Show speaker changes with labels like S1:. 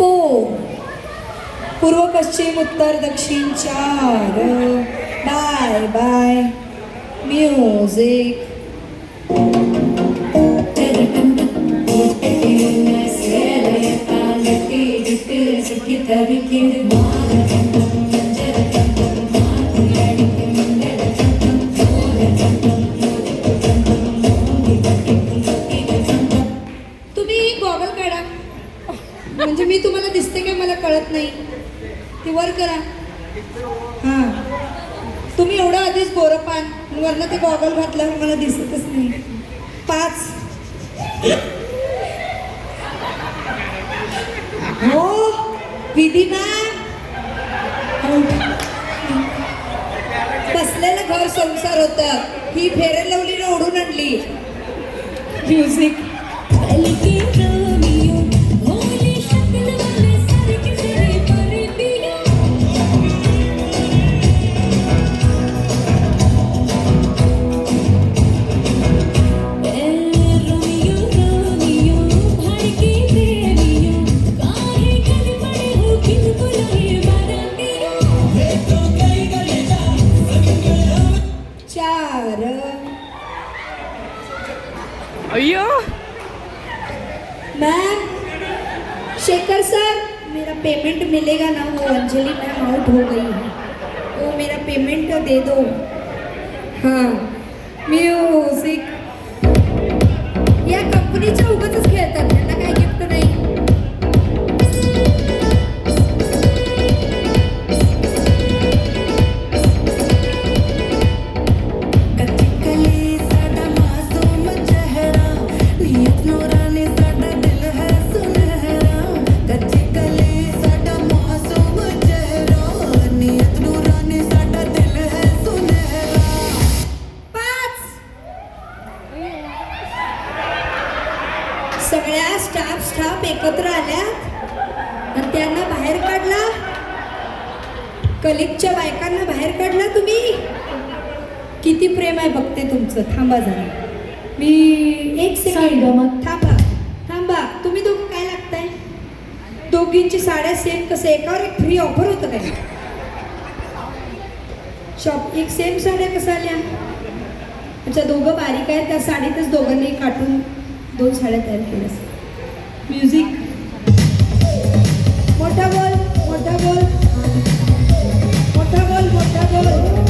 S1: 4 पूर्व पश्चिम उत्तर दक्षिण 4 बाय बाय म्युझिक तुम्ही गॉगल काढा म्हणजे मी तुम्हाला दिसते काय मला कळत नाही ती वर करा हां तुम्ही एवढं आधीच गोरपान वरनं ते गॉगल घातल्यावर मला दिसतच नाही 5 हो विधी मॅम बसलेलं घर संसार होतं ही फेअर लवलीने ओढून आणली म्युझिक
S2: अय्यो
S1: मैम शेखर सर मेरा पेमेंट मिलेगा ना वो अंजलि मैम आउट हो गई है वो मेरा पेमेंट दे दो हाँ म्यूजिक या कंपनीच्या उगाचच खेळतात त्यांना काही गिफ्ट नाही सगळ्या स्टाफ एकत्र आल्यात आणि त्यांना बाहेर काढला कलिगच्या बायकांना बाहेर काढला तुम्ही किती प्रेम आहे बघते तुमचं थांबा जरा मी एक सेकंड मग थांबा तुम्ही दोघं काय लागताय दोघींची साड्या सेम कसं एकावर एक फ्री ऑफर होतं काय शॉप एक सेम साड्या कसा आल्या अच्छा दोघं बारीक आहेत त्या साडीतच दोघांनी काटून 2 साड्या तयार केल्या म्युझिक मोठा बोल मोठा बोल मोठा बोल मोठा बोल